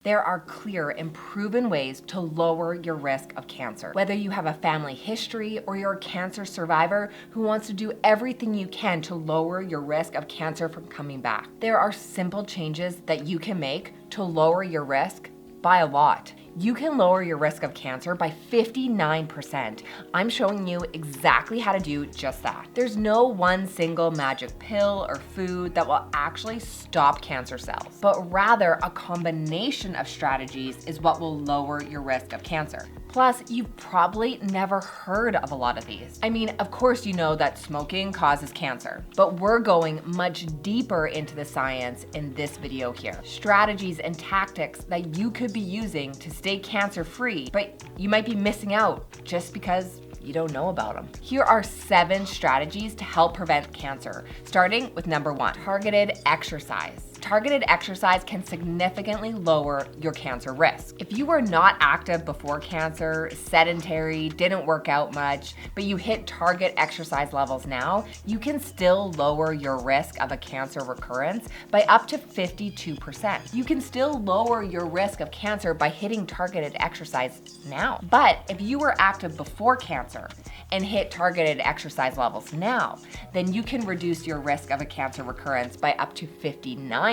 There are clear and proven ways to lower your risk of cancer. Whether you have a family history or you're a cancer survivor who wants to do everything you can to lower your risk of cancer from coming back. There are simple changes that you can make to lower your risk by a lot. You can lower your risk of cancer by 59%. I'm showing you exactly how to do just that. There's no one single magic pill or food that will actually stop cancer cells, but rather a combination of strategies is what will lower your risk of cancer. Plus, you've probably never heard of a lot of these. I mean, of course you know that smoking causes cancer, but we're going much deeper into the science in this video here. Strategies and tactics that you could be using to stay cancer-free, but you might be missing out just because you don't know about them. Here are 7 strategies to help prevent cancer, starting with number 1, targeted exercise. Targeted exercise can significantly lower your cancer risk. If you were not active before cancer, sedentary, didn't work out much, but you hit target exercise levels now, you can still lower your risk of a cancer recurrence by up to 52%. You can still lower your risk of cancer by hitting targeted exercise now. But if you were active before cancer and hit targeted exercise levels now, then you can reduce your risk of a cancer recurrence by up to 59%.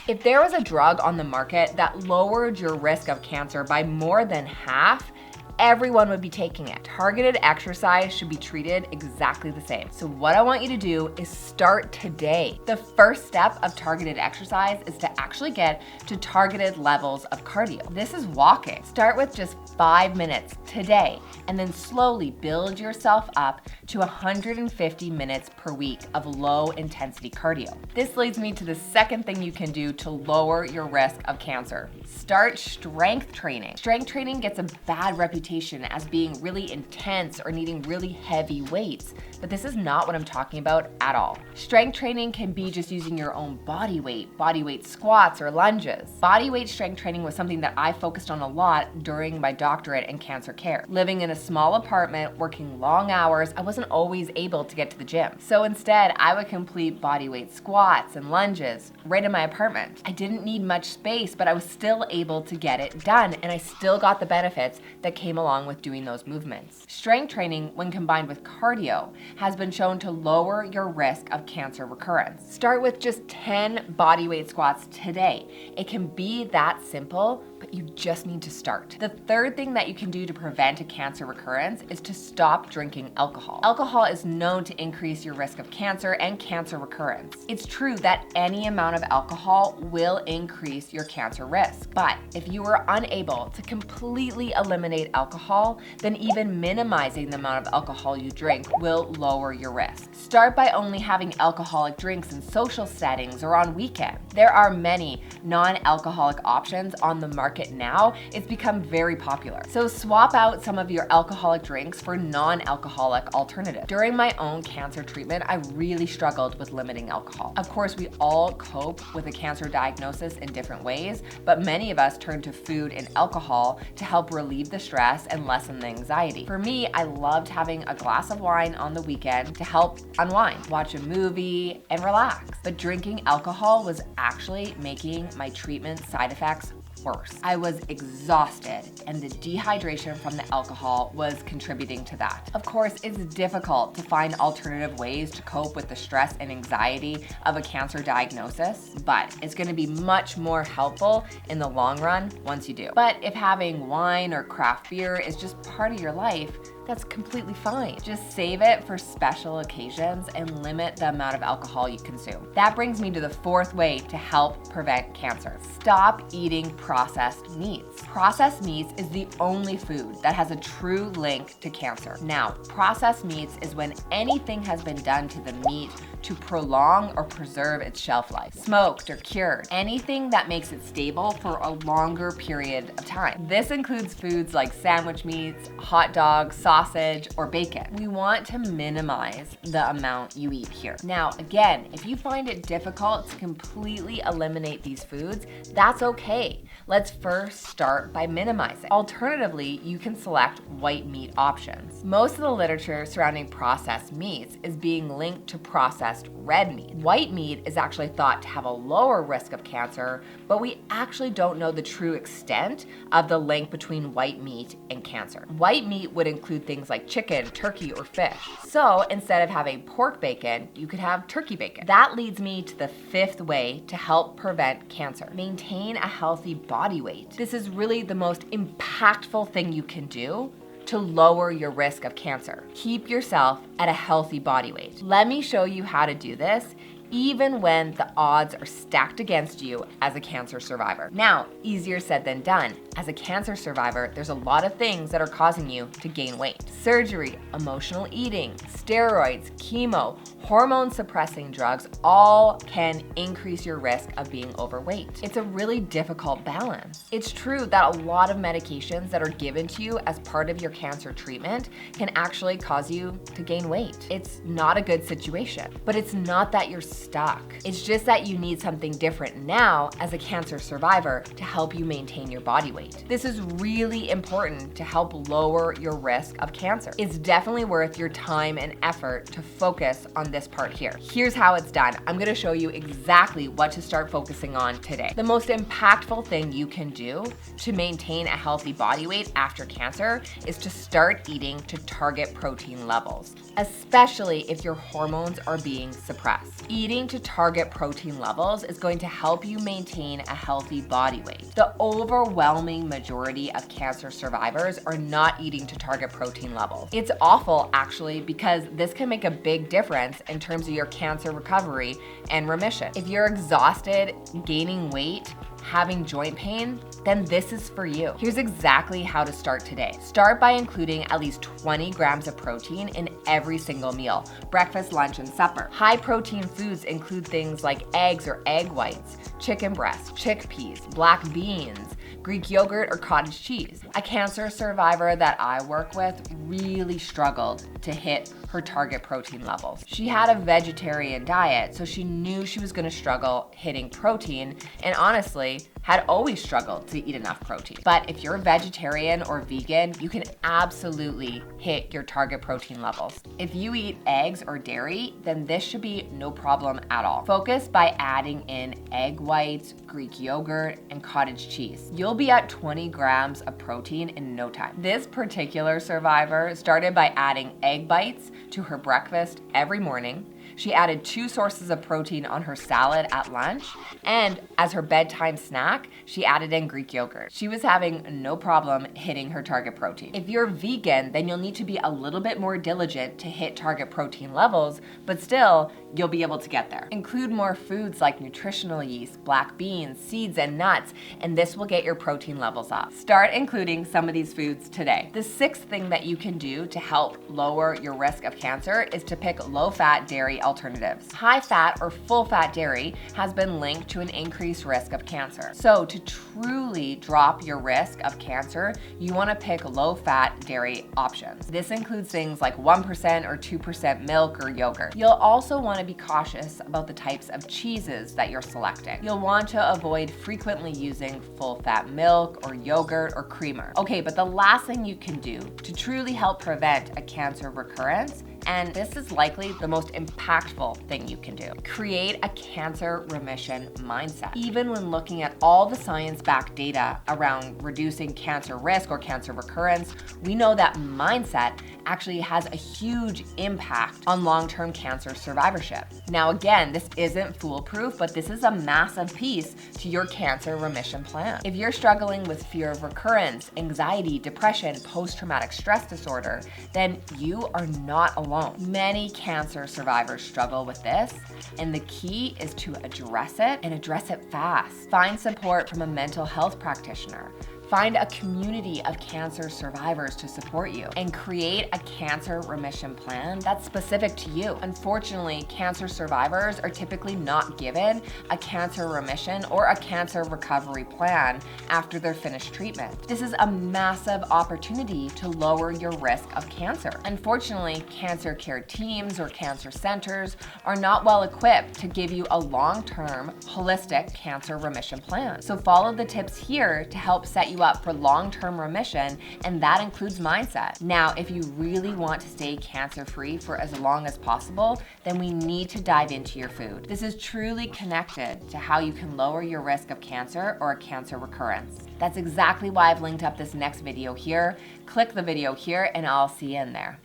If there was a drug on the market that lowered your risk of cancer by more than half, everyone would be taking it. Targeted exercise should be treated exactly the same. So what I want you to do is start today. The first step of targeted exercise is to actually get to targeted levels of cardio. This is walking. Start with just 5 minutes today, and then slowly build yourself up to 150 minutes per week of low intensity cardio. This leads me to the second thing you can do to lower your risk of cancer. Start strength training. Strength training gets a bad reputation as being really intense or needing really heavy weights, but this is not what I'm talking about at all. Strength training can be just using your own body weight squats or lunges. Body weight strength training was something that I focused on a lot during my doctorate in cancer care. Living in a small apartment, working long hours, I wasn't always able to get to the gym. So instead, I would complete body weight squats and lunges right in my apartment. I didn't need much space, but I was still able to get it done, and I still got the benefits that came along with doing those movements. Strength training, when combined with cardio, has been shown to lower your risk of cancer recurrence. Start with just 10 bodyweight squats today. It can be that simple, but you just need to start. The third thing that you can do to prevent a cancer recurrence is to stop drinking alcohol. Alcohol is known to increase your risk of cancer and cancer recurrence. It's true that any amount of alcohol will increase your cancer risk, but if you are unable to completely eliminate alcohol, then even minimizing the amount of alcohol you drink will lower your risk. Start by only having alcoholic drinks in social settings or on weekends. There are many non-alcoholic options on the market now. It's become very popular. So swap out some of your alcoholic drinks for non-alcoholic alternatives. During my own cancer treatment, I really struggled with limiting alcohol. Of course, we all cope with a cancer diagnosis in different ways, but many of us turn to food and alcohol to help relieve the stress and lessen the anxiety. For me, I loved having a glass of wine on the weekend to help unwind, watch a movie, and relax. But drinking alcohol was actually making my treatment side effects worse. I was exhausted, and the dehydration from the alcohol was contributing to that. Of course, it's difficult to find alternative ways to cope with the stress and anxiety of a cancer diagnosis, but it's going to be much more helpful in the long run once you do. But if having wine or craft beer is just part of your life, that's completely fine. Just save it for special occasions and limit the amount of alcohol you consume. That brings me to the fourth way to help prevent cancer. Stop eating processed meats. Processed meats is the only food that has a true link to cancer. Now, processed meats is when anything has been done to the meat to prolong or preserve its shelf life. Smoked or cured. Anything that makes it stable for a longer period of time. This includes foods like sandwich meats, hot dogs, sausage, or bacon. We want to minimize the amount you eat here. Now, again, if you find it difficult to completely eliminate these foods, that's okay. Let's first start by minimizing. Alternatively, you can select white meat options. Most of the literature surrounding processed meats is being linked to processed processed red meat. White meat is actually thought to have a lower risk of cancer, but we actually don't know the true extent of the link between white meat and cancer. White meat would include things like chicken, turkey, or fish. So instead of having pork bacon, you could have turkey bacon. That leads me to the fifth way to help prevent cancer. Maintain a healthy body weight. This is really the most impactful thing you can do to lower your risk of cancer. Keep yourself at a healthy body weight. Let me show you how to do this even when the odds are stacked against you as a cancer survivor. Now, easier said than done. As a cancer survivor, there's a lot of things that are causing you to gain weight. Surgery, emotional eating, steroids, chemo, hormone-suppressing drugs all can increase your risk of being overweight. It's a really difficult balance. It's true that a lot of medications that are given to you as part of your cancer treatment can actually cause you to gain weight. It's not a good situation, but it's not that you're stuck. It's just that you need something different now as a cancer survivor to help you maintain your body weight. This is really important to help lower your risk of cancer. It's definitely worth your time and effort to focus on this part here. Here's how it's done. I'm gonna show you exactly what to start focusing on today. The most impactful thing you can do to maintain a healthy body weight after cancer is to start eating to target protein levels, especially if your hormones are being suppressed. Eating to target protein levels is going to help you maintain a healthy body weight. The overwhelming majority of cancer survivors are not eating to target protein levels. It's awful actually, because this can make a big difference in terms of your cancer recovery and remission. If you're exhausted, gaining weight, having joint pain, then this is for you. Here's exactly how to start today. Start by including at least 20 grams of protein in every single meal, breakfast, lunch, and supper. High protein foods include things like eggs or egg whites, chicken breast, chickpeas, black beans, Greek yogurt, or cottage cheese. A cancer survivor that I work with really struggled to hit her target protein levels. She had a vegetarian diet, so she knew she was gonna struggle hitting protein, and honestly, had always struggled to eat enough protein. But if you're vegetarian or vegan, you can absolutely hit your target protein levels. If you eat eggs or dairy, then this should be no problem at all. Focus by adding in egg whites, Greek yogurt, and cottage cheese. You'll be at 20 grams of protein in no time. This particular survivor started by adding egg bites to her breakfast every morning. She added 2 sources of protein on her salad at lunch, and as her bedtime snack, she added in Greek yogurt. She was having no problem hitting her target protein. If you're vegan, then you'll need to be a little bit more diligent to hit target protein levels, but still, you'll be able to get there. Include more foods like nutritional yeast, black beans, seeds, and nuts, and this will get your protein levels up. Start including some of these foods today. The 6th thing that you can do to help lower your risk of cancer is to pick low-fat dairy alternatives. High-fat or full-fat dairy has been linked to an increased risk of cancer. So to truly drop your risk of cancer, you want to pick low-fat dairy options. This includes things like 1% or 2% milk or yogurt. You'll also want to be cautious about the types of cheeses that you're selecting. You'll want to avoid frequently using full-fat milk or yogurt or creamer. Okay, but the last thing you can do to truly help prevent a cancer recurrence, and this is likely the most impactful thing you can do, create a cancer remission mindset. Even when looking at all the science-backed data around reducing cancer risk or cancer recurrence, we know that mindset actually has a huge impact on long-term cancer survivorship. Now again, this isn't foolproof, but this is a massive piece to your cancer remission plan. If you're struggling with fear of recurrence, anxiety, depression, post-traumatic stress disorder, then you are not alone. Many cancer survivors struggle with this, and the key is to address it and address it fast. Find support from a mental health practitioner. Find a community of cancer survivors to support you, and create a cancer remission plan that's specific to you. Unfortunately, cancer survivors are typically not given a cancer remission or a cancer recovery plan after they're finished treatment. This is a massive opportunity to lower your risk of cancer. Unfortunately, cancer care teams or cancer centers are not well equipped to give you a long-term, holistic cancer remission plan. So follow the tips here to help set you you up for long-term remission, and that includes mindset. Now, if you really want to stay cancer-free for as long as possible, then we need to dive into your food. This is truly connected to how you can lower your risk of cancer or a cancer recurrence. That's exactly why I've linked up this next video here. Click the video here and I'll see you in there.